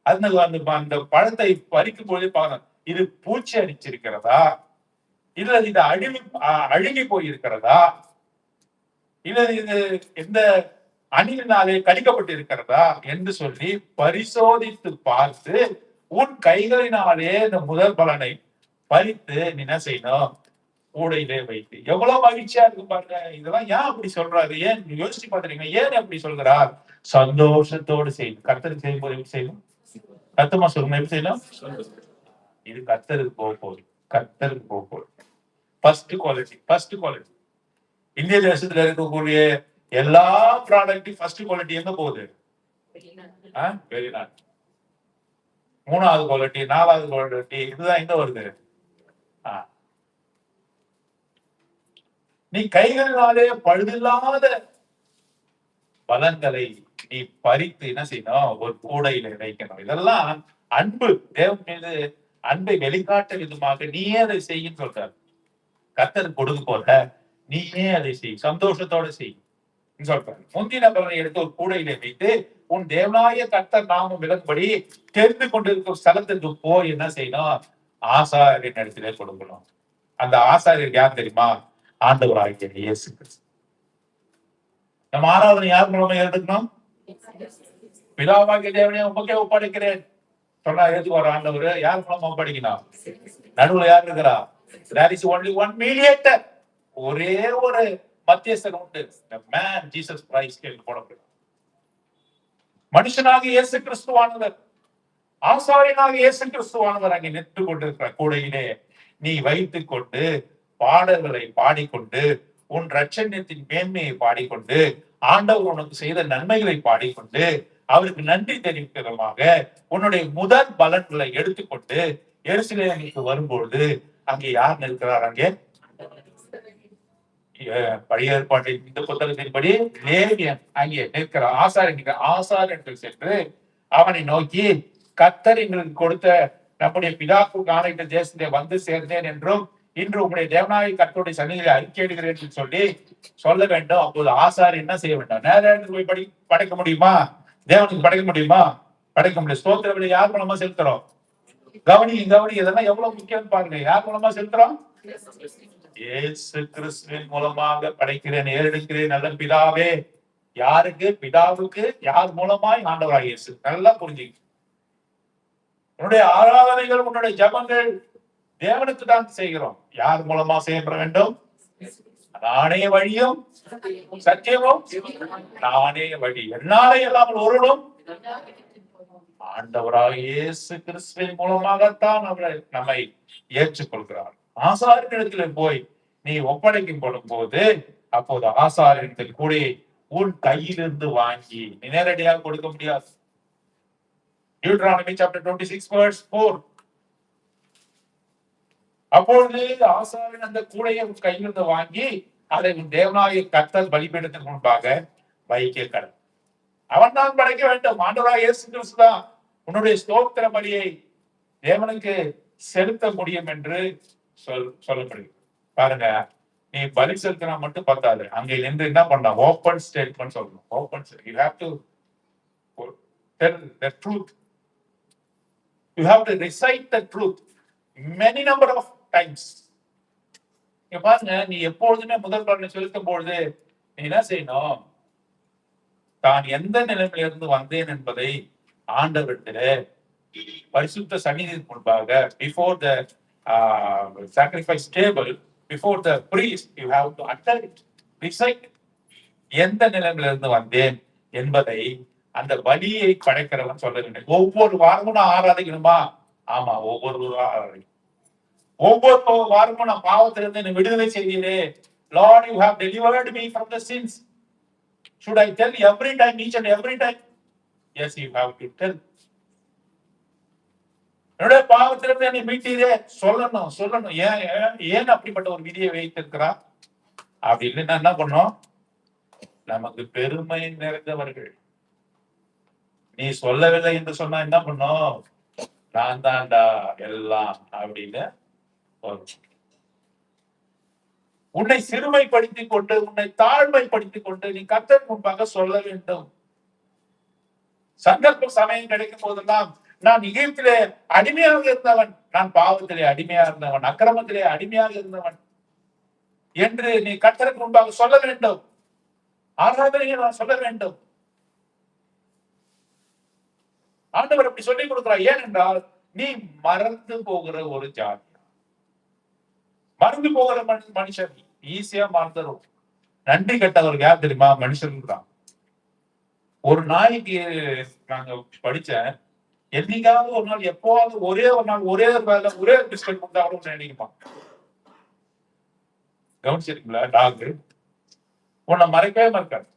அந்த பழத்தை பறிக்கும் பொழுது பாருங்க, இது பூச்சி அடிச்சிருக்கிறதா, இல்ல இது அழுகி போயிருக்கிறதா, இல்ல இது எந்த அணிலினாலே கடிக்கப்பட்டு இருக்கிறதா என்று சொல்லி பரிசோதித்து பார்த்து உன் கைகளினாலே இந்த முதல் பலனை பறித்து நீ என்ன செய்யணும்? கூடையிலே வைத்து. எவ்வளவு மகிழ்ச்சியா இருக்கு பாருங்க. இதெல்லாம் ஏன் அப்படி சொல்றாரு? ஏன் யோசிச்சு பாத்துறீங்க? ஏன் அப்படி சொல்கிறார்? சந்தோஷத்தோடு செய்யணும். கர்த்தருக்கு செய்யும் போது எப்படி செய்யணும்? கர்த்தமா சொல்லுங்க, எப்படி செய்யணும்? இது கர்த்தருக்கு போக போகுது. கர்த்தருக்கு போக போகுது. First quality. இந்திய தேசத்துல இருக்கக்கூடிய எல்லா ப்ராடக்டும் ஃபர்ஸ்ட் குவாலிட்டி எங்க போகுது? வெளிநாடு. மூணாவது குவாலிட்டி, நாலாவது குவாலிட்டி, இதுதான் எங்க வருது? நீ கைகளினாலே பழுதில்லாத பலன்களை நீ பறித்து என்ன செய்யணும்? ஒரு கூடையில வைக்கணும். இதெல்லாம் அன்பு. தேவன் மீது அன்பை வெளிக்காட்ட விதமாக நீயே அதை செய்யும் சொல்றாரு. கர்த்தர் கொடுக்க போல நீயே அதை செய், சந்தோஷத்தோட செய் சொல்றாரு. முந்தின பலனை எடுத்து ஒரு கூடையில வைத்து உன் தேவனாய கர்த்தர் நாமும் விளக்கும்படி தெரிந்து கொண்டிருக்கும் ஸ்தலத்திற்கு போய் என்ன செய்யணும்? ஆசாரியன் இடத்திலே கொடுக்கணும். அந்த ஆசாரியர் யார் தெரியுமா? ஆண்டவராகிய இயேசு கிறிஸ்து. நம்ம ஆராதனை யார் மூலமா எடுக்கணும்? பிதாவாகிய தேவனே உமக்கே ஒப்படைக்கிறேன் சொன்னா எதுக்கு வர ஆண்டவர்? யார் மூலமா ஒப்படைக்கணும்? நடுவுல யார் இருக்கிறா? There is only one mediator. ஒரே ஒரு மத்தியஸ்தர் உண்டு. The man Jesus Christ என்று போடப்படுகிறார். மனுஷனாக இயேசு கிறிஸ்துவானவர், ஆசாரியனாக இயேசு கிறிஸ்துவானவர் அங்கே நின்று கொண்டிருக்கிற கூடையிலே நீ வைத்துக் கொண்டு பாடல்களை பாடிக்கொண்டு உன் ரட்சண்யத்தின் மேன்மையை பாடிக்கொண்டு ஆண்டவர் உனக்கு செய்த நன்மைகளை பாடிக்கொண்டு அவருக்கு நன்றி தெரிவிக்கிறமாக உன்னுடைய முதல் பலன்களை எடுத்துக்கொண்டு எருசலேமுக்கு வரும்பொழுது அங்கே யார் நிற்கிறார்? அங்கே பழைய ஏற்பாட்டின் இந்த புத்தகத்தின்படி லேவியன் அங்கே நிற்கிற ஆசாரியர்கள் சென்று அவனை நோக்கி, கர்த்தர் எங்களுக்கு கொடுத்த நம்முடைய பிதாக்களுக்கு ஆணையிட்ட தேசத்தை வந்து சேர்ந்தேன் என்றும் இன்று உங்களுடைய தேவனாய கர்த்தருடைய சன்னிதியிலே அறிக்கையிடுகிறேன் என்று சொல்லி சொல்ல வேண்டும். அப்போது ஆசாரியர் என்ன செய்ய வேண்டும்? நேரத்துக்கு போய் படைக்க முடியுமா? தேவனுக்கு படைக்க முடியுமா? படைக்க முடியும். ஸ்தோத்திர யார் மூலமா செலுத்துறோம்? கவனி இதெல்லாம் எவ்வளவு முக்கியம் பாருங்க. யார் மூலமா செலுத்துறோம்? இயேசு கிறிஸ்துவின் மூலமாக படைக்கிறேன், ஏறெடுக்கிறேன் நல்ல பிதாவே. யாருக்கு? பிதாவுக்கு. யார் மூலமாய்? ஆண்டவராகிய இயேசு. நல்லா புரிஞ்சுக்க. உன்னுடைய ஆராதனைகள், உன்னுடைய ஜபங்கள் தேவனுக்கு தான் செய்கிறோம். யார் மூலமா செய்யப்பட வேண்டும்? நானே வழியும் சத்தியமும் நானே வழி, என்னாலே இல்லாமல் ஒருவரும் ஆண்டவராக இயேசு கிறிஸ்துவின் மூலமாகத்தான் நம்மை ஏற்றுக்கொள்கிறார். ஆசாரியனிடத்தில் போய் நீ ஒப்படைக்கப்படும் போது அப்போது ஆசாரியத்தில் கூட உன் கையிலிருந்து வாங்கி நீ நேரடியாக கொடுக்க முடியாது. Deuteronomy chapter 26 verse 4. அப்பொழுது ஆசாரியன் அந்த கூடையை கையிலிருந்து வாங்கி அதை தேவனாகிய கர்த்தர் பலிபீடத்திற்கு முன்பாக வைக்க கடவுள். அவன் தான் படைக்க வேண்டும். ஆண்டவராக இயேசு கிறிஸ்து தான் உன்னுடைய ஸ்தோத்திர பலியை தேவனுக்கு செலுத்த முடியும் என்று சொல்லப்படுகிறது. பாருங்க, நீ பலி செலுத்தினா மட்டும் பத்தாது. அங்கே நின்று என்ன பண்ணலாம்? ஓப்பன் ஸ்டேட்மெண்ட் சொல்லணும். Open, you have to tell the truth. You have to recite the truth many number of times. பாருங்க, நீ எப்பொழுதுமே முதல் பலனை செலுத்தும் பொழுது நீ என்ன செய்யணும்? தான் எந்த நிலைமையிலிருந்து வந்தேன் என்பதை ஆண்டவரிடத்திலே பரிசுத்த சந்நிதிக்கு முன்பாக, before the sacrifice table, before the priest, you have to utter it, recite. எந்த நிலைமையிலிருந்து வந்தேன் என்பதை அந்த பலியை படைக்கிறவன் சொல்ல வேண்டும். ஒவ்வொரு வாரமும் நான் ஆராதிக்கணுமா? ஆமா, ஒவ்வொரு ஆராதிக்கணும். ஒவ்வொரு வாரமும் நான் பாவத்திலிருந்து என்னை விடுதலை செய்தீரே. Lord, you have delivered me from the sins. Should I tell every time, each and every time? Yes, you have to tell. என்னுடைய பாவத்திலிருந்து என்னை மீட்டீரே சொல்லணும், சொல்லணும். ஏன் அப்படிப்பட்ட ஒரு விதியை வைத்திருக்கிறார்? அப்படி இல்லைன்னா என்ன பண்ணோம்? நமக்கு பெருமை நிறைந்தவர்கள். நீ சொல்லவில்லை என்று சொன்னா என்ன பண்ணும்? நான் தான்டா எல்லாம் அப்படின்னு. உன்னை சிறுமைப்படுத்திக் கொண்டு, உன்னை தாழ்மைப்படுத்திக் கொண்டு நீ கர்த்தர் முன்பாக சொல்ல வேண்டும். சந்தர்ப்ப சமயம் கிடைக்கும் போதெல்லாம், நான் எகிப்திலே அடிமையாக இருந்தவன், நான் பாவத்திலே அடிமையாக இருந்தவன், அக்கிரமத்திலே அடிமையாக இருந்தவன் என்று நீ கர்த்தருக்கு முன்பாக சொல்ல வேண்டும். ஆராதனையை நான் சொல்ல வேண்டும். ஆண்டவர் அப்படி சொல்லிக் கொடுக்கிறார். ஏனென்றால் நீ மறந்து போகிற ஒரு ஜாதி. மறந்து போகிற மனுஷன் ஈஸியா மறந்துடும். நன்றி கெட்டவர்கள் யார் தெரியுமா? மனுஷர்கள் தான். ஒரு நாய்க்கு நாங்க படிச்சேன், என்னைக்காவது ஒரு நாள், எப்போவாவது ஒரே ஒரு நாள், ஒரே ஒரு வேலை, ஒரே ஒரு பிஸ்கட் கொடுத்தா கூட நினைக்குமா? கவனிச்சிருக்கீங்களா? டாக் உன்னை மறைக்கவே மறக்காது.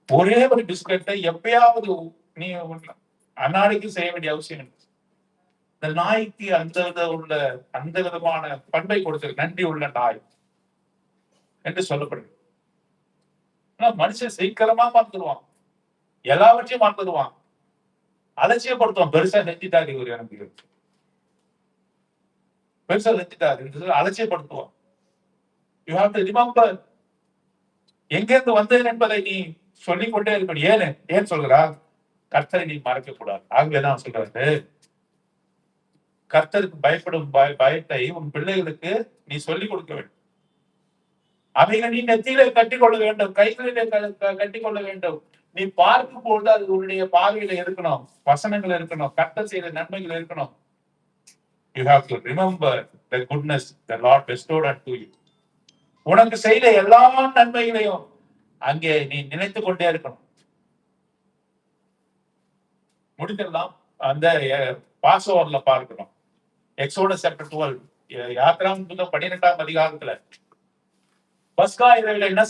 ஒரே ஒரு பிஸ்கட்டை எப்பயாவது நீ அன்னாடிக்கு செய்ய வேண்டிய அவசியம் இல்லை. இந்த நாய்க்கு அந்த விதமான பண்பை கொடுத்து நன்றி உள்ள நாய் என்று சொல்லப்படுது. மனுஷன் சீக்கிரமா மறந்துடுவான், எல்லாவற்றையும் மறந்துடுவான், அலட்சியப்படுத்துவான். பெருசா செஞ்சுட்டாரு இவர், எனக்கு பெருசா செஞ்சுட்டாரு, அலட்சியப்படுத்துவான். யூ ஹாவ் டு ரிமெம்பர், எங்கிருந்து வந்தேன் என்பதை நீ சொல்லிக்கொண்டே இருக்க. ஏன் சொல்கிறார்? கர்த்தரை நீ மறக்க கூடாது. ஆகவேதான் சொல்றாரு, கர்த்தருக்கு பயப்படும் பயத்தை உன் பிள்ளைகளுக்கு நீ சொல்லிக் கொடுக்க வேண்டும். அவைகள் நீ நெத்தியிலே கட்டிக்கொள்ள வேண்டும், கைகளிலே கட்டிக்கொள்ள வேண்டும். நீ பார்க்கும் பொழுது அது உன்னுடைய பார்வையில இருக்கணும், வசனங்கள் இருக்கணும், கர்த்தர் செய்த நன்மைகள் இருக்கணும். You have to remember the goodness the Lord bestowed unto you. உனக்கு செய்த எல்லா நன்மைகளையும் அங்கே நீ நினைத்து கொண்டே இருக்கணும். முடிந்தெல்லாம் அந்த பாஸ்ஓவர்ல பார்க்கணும். எக்ஸோடஸ் சாப்டர் 12, யாத்திராகமம் 12ஆம் அதிகாரத்துல பஸ்கா இரவில் என்ன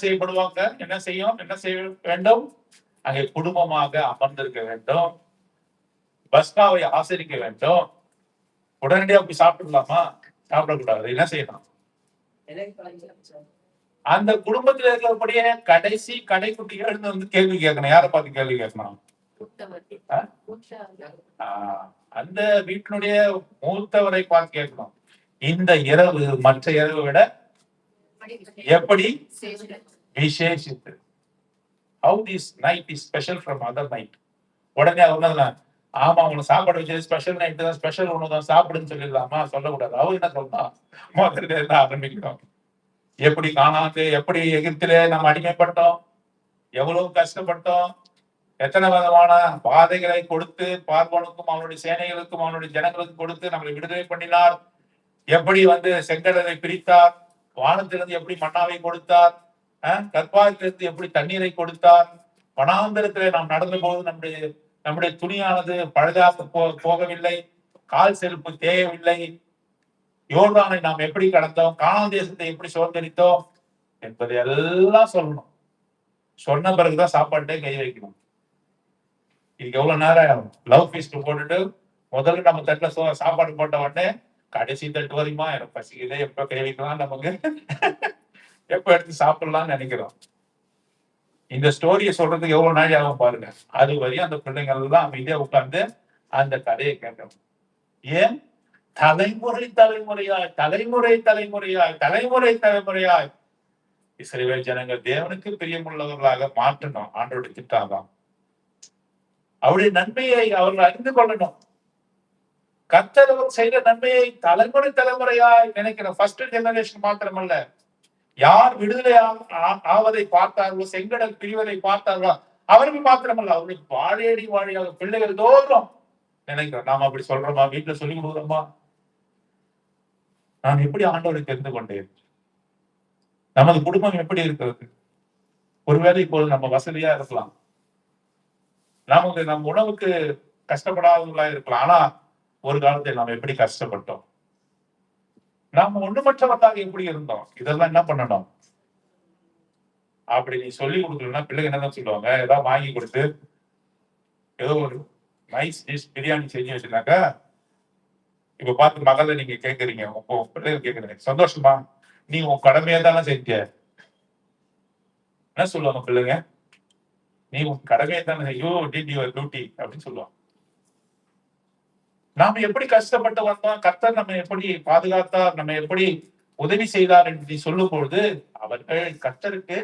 செய்யப்படுவாங்க? என்ன செய்ய வேண்டும்? அங்கே குடும்பமாக அமர்ந்திருக்க வேண்டும், பஸ்காவை ஆசரிக்க வேண்டும். உடனடியாக போய் சாப்பிடலாமா? சாப்பிடக்கூடாது. என்ன செய்யணும்? அந்த குடும்பத்தில் இருக்கக்கூடிய கடைசி கடைக்குட்டிகள் வந்து கேள்வி கேட்கணும். யாரை பார்த்து கேள்வி கேட்கணும்? அந்த வீட்டினுடைய மூத்தவரை பார்த்து கேட்கணும். இந்த இரவு மற்ற இரவை விட எப்படி விசேஷித்து? How this night is special from other night. உடனே அவங்க ஆமா, உனக்கு சாப்பாடு வச்சது ஸ்பெஷல் நைட் தான், ஸ்பெஷல் ஒண்ணு தான் சாப்பிடுன்னு சொல்லிடலாமா? சொல்லக்கூடாது. அவர் என்ன சொல்லலாம்? முதல்ல இருந்து ஆரம்பிக்கணும். எப்படி காணாது, எப்படி எகிப்திலே நம்ம அடிமைப்பட்டோம், எவ்வளவு கஷ்டப்பட்டோம், எத்தனை விதமான பாதைகளை கொடுத்து பார்வோனுக்கும் அவனுடைய சேனைகளுக்கும் அவனுடைய ஜனங்களுக்கும் கொடுத்து நம்மளை விடுதலை பண்ணினார். எப்படி செங்கடலை பிரித்தார், வானத்திலிருந்து எப்படி மன்னாவை கொடுத்தார், கற்பாத்திலிருந்து எப்படி தண்ணீரை கொடுத்தார். வனாந்தரத்திலே நாம் நடந்த போது நம்முடைய துணியானது பழுதாக போகவில்லை, கால் செருப்பு தேயவில்லை. யோர்தானை நாம் எப்படி கடந்தோம், கானான் தேசத்தை எப்படி சுதந்திரித்தோம் என்பதை எல்லாம் சொல்லணும். சொன்ன பிறகுதான் சாப்பாட்டே கை வைக்கணும். இதுக்கு எவ்வளவு நேரம் ஆகும்? லவ் ஃபீஸ்ட் போட்டுட்டு முதல்ல நம்ம தட்டுல சாப்பாடு போட்ட உடனே கடைசி தட்டு வரையுமா எனக்கு பசிக்குதே, எப்ப கை நமக்கு எப்ப எடுத்து சாப்பிடலாம்னு நினைக்கிறோம். இந்த ஸ்டோரியை சொல்றதுக்கு எவ்வளவு நாள் ஆகும் பாருங்க. அது வரையும் அந்த பிள்ளைங்கள் எல்லாம் அமைதியா உட்கார்ந்து அந்த கதையை கேட்கணும். ஏன்? தலைமுறை தலைமுறையாய் தலைமுறை தலைமுறையாய் தலைமுறை தலைமுறையாய் இஸ்ரவேல் ஜனங்கள் தேவனுக்கு பிரியமுள்ளவர்களாக மாற்றணும். ஆண்டோட திட்டம் தான். அவருடைய நன்மையை அவர்கள் அறிந்து கொள்ளணும். கர்த்தர் செய்த நன்மையை தலைமுறை தலைமுறையாய் நினைக்கிறோம். ஃபர்ஸ்ட் ஜெனரேஷன் மாத்திரமல்ல, யார் விடுதலை ஆவதை பார்த்தார்களோ, செங்கடல் பிரிவதை பார்த்தார்களோ அவர்கள் மாத்திரமல்ல, அவர்களுக்கு வாழையடி வாழையாக பிள்ளைகள் தோறும் நினைக்கிறோம். நாம அப்படி சொல்றோமா? வீட்டுல சொல்லி கொடுக்குறோமா? நான் எப்படி ஆண்டவரை தெரிந்து கொண்டேன்? நமது குடும்பம் எப்படி இருக்கிறது? ஒருவேளை இப்போது நம்ம வசதியா இருக்கலாம், நமக்கு நம் உணவுக்கு கஷ்டப்படாதவர்களா இருக்கலாம். ஆனா ஒரு காலத்தில் நாம் எப்படி கஷ்டப்பட்டோம், நாம ஒண்ணுமற்றவர்களாக எப்படி இருந்தோம், இதெல்லாம் என்ன பண்ணணும்? அப்படி நீ சொல்லி கொடுக்கலன்னா பிள்ளைங்க என்னதான் சொல்லுவாங்க? ஏதாவது வாங்கி கொடுத்து ஏதோ ஒரு நைஸ் டிஷ் பிரியாணி செஞ்சு வச்சுனாக்கா, இப்ப பார்த்து மகளை நீங்க கேட்கறீங்க, உங்க பிள்ளைகள் கேட்கறீங்க, சந்தோஷமா? நீ உன் கடமையா தானே செஞ்ச. என்ன சொல்லுவாங்க பிள்ளைங்க? நீ உன் கடமையை தானே, யூ டிட் யுவர் டியூட்டி அப்படின்னு சொல்லுவாங்க. நாம எப்படி கஷ்டப்பட்டு வந்தோம், கர்த்தர் நம்ம எப்படி பாதுகாத்தார், நம்ம எப்படி உதவி செய்தார் என்று சொல்லும் பொழுது அவர்கள் கர்த்தருக்கு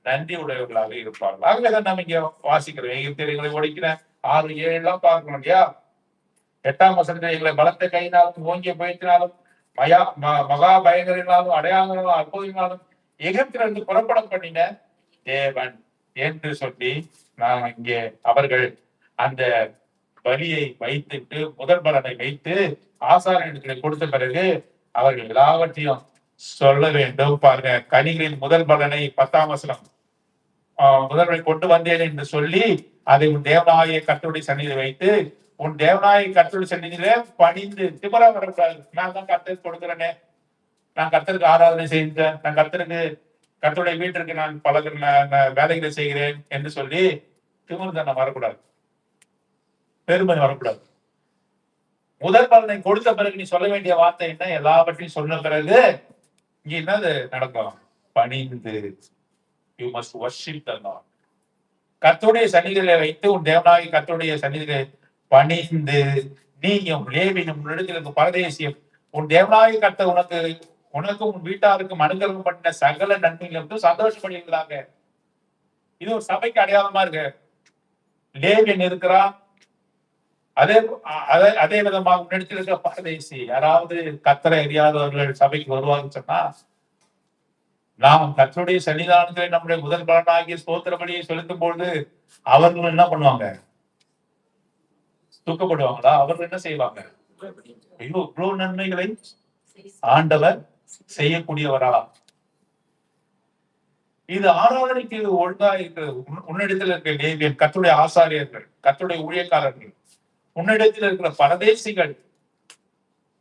நன்றி உடையவர்களாக இருப்பார்கள். ஆகவேதான் நம்ம இங்க வாசிக்கிறோம். எகிப்தியர்களை ஒடுக்கின 6-7 எல்லாம் பார்க்கணும் இல்லையா? 8ஆம் வசனத்தில் எங்களை பலத்த கையினாலும் ஓங்கிய பயத்தினாலும் மகா பயங்கரினாலும் அடையாளங்களும் அற்புதமாலும் எகிப்திலிருந்து புறப்பட பண்ணின தேவன் என்று சொல்லி நான் இங்கே அவர்கள் அந்த பலியை வைத்துட்டு முதல் பலனை வைத்து ஆசாரியர்களை கொடுத்த பிறகு அவர்கள் எல்லாவற்றையும் சொல்ல வேண்டும். பாருங்க, கனிகளின் முதல் பலனை 10ஆம் வசனம், முதல்வரை கொண்டு வந்தேன் என்று சொல்லி அதை உன் தேவனாய கர்த்தருடைய சந்நிதியில் வைத்து உன் தேவனாய கர்த்தருடைய சந்நிதியில பணிந்து திமிரா வரக்கூடாது. நான் தான் கர்த்தருக்கு கொடுக்கிறேனே, நான் கர்த்தருக்கு ஆராதனை செய்தேன், நான் கர்த்தருடைய வீட்டிற்கு நான் பல வேலைகளை செய்கிறேன் என்று சொல்லி திமிர்தனம் வரக்கூடாது, பெருமை வரக்கூடாது. முதல் பலனை கொடுத்த பிறகு நீ சொல்ல வேண்டிய வார்த்தை என்ன? எல்லாவற்றையும் சொன்ன பிறகு இங்க என்னது நடக்கும்? பணிந்து. You must worship the Lord. கர்த்தருடைய சந்நிதியிலே வைத்து உன் தேவனாகிய கர்த்தருடைய சந்நிதியிலே பணிந்து நீயும் லேவியும் உன்னிடத்தில் பரதேசியம் உன் தேவனாகிய கர்த்தர் உனக்கும் உன் வீட்டாருக்கும் அனுகிரகம் பண்ணின சகல நன்மைகளுக்கும் சந்தோஷப்படுகிறாங்க. இது ஒரு சபைக்கு அடையாளமா இருக்கு. லேவியன் இருக்கிறான், அதே விதமாக முன்னெடுத்து இருக்கிற பரதேசி, யாராவது கர்த்தரை அறியாதவர்கள் சபைக்கு வருவாங்கன்னு சொன்னா, நாம் கர்த்தருடைய சன்னிதானத்திலே நம்முடைய முதல் பலனாகிய ஸ்தோத்திரபலியை செலுத்தும் பொழுது அவர்கள் என்ன பண்ணுவாங்க? தூக்கப்படுவாங்களா? அவர்கள் என்ன செய்வாங்க? ஐயோ, இவ்வளவு நன்மைகளை ஆண்டவர் செய்யக்கூடியவரா? இது ஆராதனைக்கு ஒழுங்கா இருக்கிறது. உன்னிடத்தில் இருக்கிற லேவியன், கர்த்தருடைய ஆசாரியர்கள், கர்த்தருடைய ஊழியக்காரர்கள், உன்னிடத்தில் இருக்கிற பரதேசிகள்,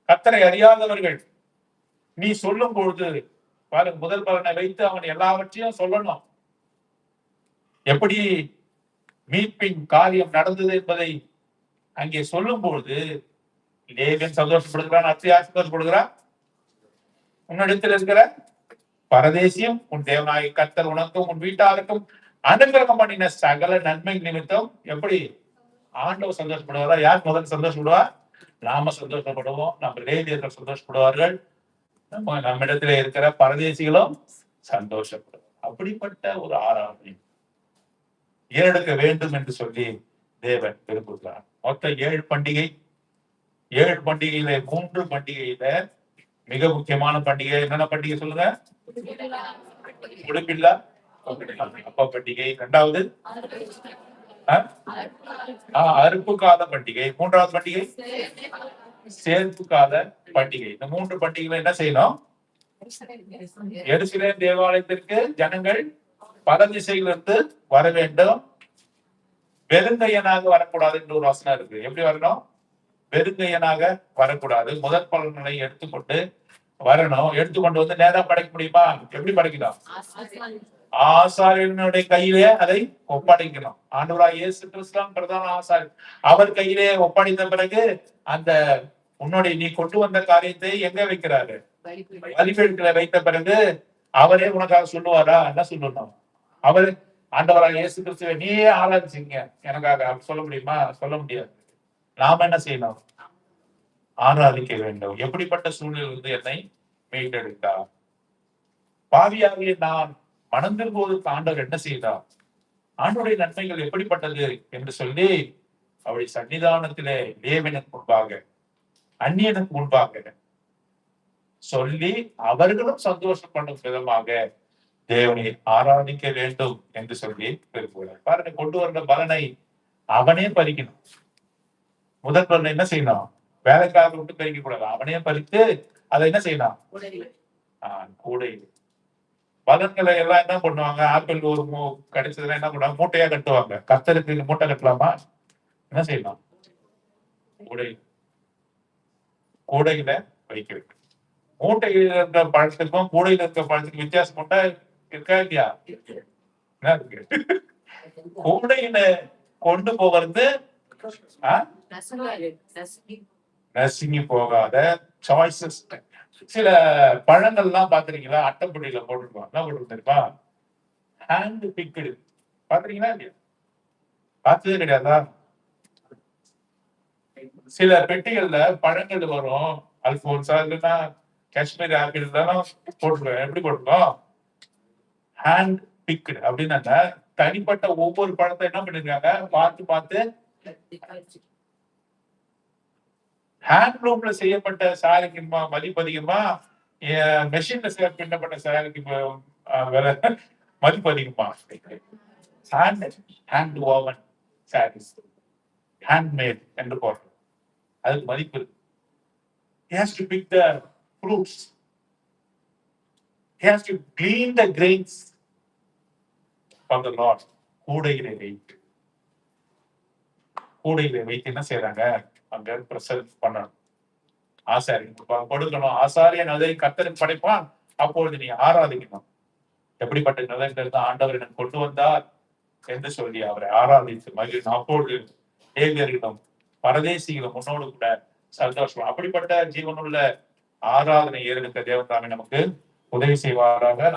கர்த்தரை அறியாதவர்கள், நீ சொல்லும் பொழுது பாருங்க, முதல் பலனை வைத்து அவன் எல்லாவற்றையும் சொல்லணும். எப்படி மீட்பின் காரியம் நடந்தது என்பதை அங்கே சொல்லும் பொழுது லேவியன் சந்தோஷப்படுகிறான், அத்தியா சந்தோஷப்படுகிறான். உன்னிடத்தில் இருக்கிற பரதேசியம் உன் தேவனாகிய கர்த்தர் உனக்கும் உன் வீட்டாருக்கும் அனுகிரகம் பண்ணின சகல நன்மை நிமித்தம் எப்படி ஆண்டவர் சந்தோஷப்படுவாரா? யார் முதல் சந்தோஷப்படுவா? நாம சந்தோஷப்படுவோம், நம்ம லேவியர்கள் சந்தோஷப்படுவார்கள், நம்மிடத்துல இருக்கிற பரதேசிகளும் சந்தோஷப்படும். அப்படிப்பட்ட ஒரு ஆராதனை ஏறெடுக்க வேண்டும் என்று சொல்லி தேவன் விரும்புகிறார். மொத்தம் 7 பண்டிகை. 7 பண்டிகையில 3 பண்டிகையில மிக முக்கியமான பண்டிகை என்னென்ன பண்டிகை சொல்லுங்க? உடுப்பில்லா அப்ப பண்டிகை, 2வது அறுப்பு கால பண்டிகை, 3வது பண்டிகை சேர்ப்பு கால பண்டிகை. இந்த 3 பண்டிகைகளை என்ன செய்யணும்? எருசலேம் தேவாலயத்திற்கு ஜனங்கள் பல திசைகளிலிருந்து வர வேண்டும். வெறுங்கையனாக வரக்கூடாது என்று ஒரு வசனம் இருக்கு. எப்படி வரணும்? வெறுங்கையனாக வரக்கூடாது. முதல் பலன்களை எடுத்துக்கொண்டு வரணும். எடுத்துக்கொண்டு வந்து நேரா படைக்க முடியுமா? எப்படி படைக்கணும்? ஆசாரியனுடைய கையிலே அதை ஒப்படைக்கணும். ஆண்டவராகிய இயேசு கிறிஸ்து பிரதான ஆசாரியர், அவர் கையிலே ஒப்படைத்த பிறகு அந்த உன்னுடைய நீ கொண்டு வந்த காரியத்தை எங்க வைக்கிறாரு? பலிபீடத்துல வைத்த பிறகு அவரே உனக்காக சொல்லுவாரா? என்ன சொல்லணும்? அவர் ஆண்டவராக இயேசு கிறிஸ்துவை நீயே ஆராதிச்சீங்க எனக்காக, அப்படி சொல்ல முடியுமா? சொல்ல முடியாது. நாம என்ன செய்யணும்? ஆராதிக்க வேண்டும். எப்படிப்பட்ட சூழ்நிலை என்னை மீட்டெடுத்தார்? பாவியாகிய நான் மனம் திரும்புவதற்கு ஆண்டவர் என்ன செய்தார்? ஆண்டவருடைய நன்மைகள் எப்படிப்பட்டது என்று சொல்லி அவருடைய சன்னிதானத்திலே தேவனுக்கு முன்பாக, அந்நியனுக்கு முன்பாக சொல்லி அவர்களும் சந்தோஷப்படும் விதமாக தேவனை ஆராதிக்க வேண்டும் என்று சொல்லி விரும்புகிறார். பாருங்க, கொண்டு வந்த பலனை அவனே பறிக்கணும். முதல் பலனை என்ன செய்யணும்? வேலைக்காரர் விட்டு பறிக்க கூடாது. அவனே பறித்து அதை என்ன செய்யணும்? கூடை பலன்களை எல்லாம் என்ன பண்ணுவாங்க? ஆப்பிள் ஒரு கிடைச்சதுன்னா என்ன பண்ணுவாங்க? மூட்டையா கட்டுவாங்க. கர்த்தருக்கு மூட்டை கட்டலாமா? என்ன செய்யலாம்? கூடை, கூடையில வைக்கிறது. மூட்டையில இருக்கிற பழத்துக்கும் கூடையில இருக்கிற பழத்துக்கும் வித்தியாசம் கொண்டா இருக்கா இல்லையா? என்ன இருக்கு? கூடையில கொண்டு போகிறது நசுங்கி போகாத சாய்ஸஸ். சில பழங்கள்லாம் பாத்துறீங்களா? அட்டைப்பொடியில போட்டுருக்கோம். என்ன போட்டு தெரியுமா? Hand picked. பாத்துறீங்களா இல்லையா? பார்த்ததே கிடையாதா? சில பெட்டிகள்ல பழங்கள் வரும். அல்போன்சா இல்லைன்னா காஷ்மீர் ஆப்பிள் தான் போட்டுருக்கோம். எப்படி போட்டுருக்கோம்? ஹேண்ட் பிக்டு அப்படின்னா தனிப்பட்ட ஒவ்வொரு பழத்தை என்ன பண்ணிருக்காங்க? பார்த்து பார்த்து ஹேண்ட்லூம்ல செய்யப்பட்ட சாரிக்கு மதிப்பு அதிகமா, மெஷின்ல பின்னப்பட்ட சாரிக்கு மதிப்பு அதிகமா? ஹேண்ட் ஓவன் சாரீஸ், ஹேண்ட்மேட் என்று போடுறோம். அதுக்கு மதிப்பு இருக்கு. He has to pick the fruits. He has to glean the grains from the Lord. கூடையிலே வைத்து, கூடையிலே வைத்து என்ன செய்யறாங்க? அங்க பிரசன்ட் பண்ணணும். ஆசாரியன் கொடுக்கணும். ஆசாரியன் அதை கர்த்தருக்கு படைப்பான். அப்பொழுது நீ ஆராதிக்கணும். எப்படிப்பட்ட நிலையிலிருந்து ஆண்டவர் எனக்கு கொண்டு வந்தார் என்று சொல்லி அவரை ஆராதித்து மகிழ். அப்பொழுது ஏவியர்களும் பரதேசிகளும் முன்னோடு கூட சந்தோஷம். அப்படிப்பட்ட ஜீவனுள்ள ஆராதனை ஏறெடுக்க தேவன் தாமே நமக்கு உதவி செய்வாராக.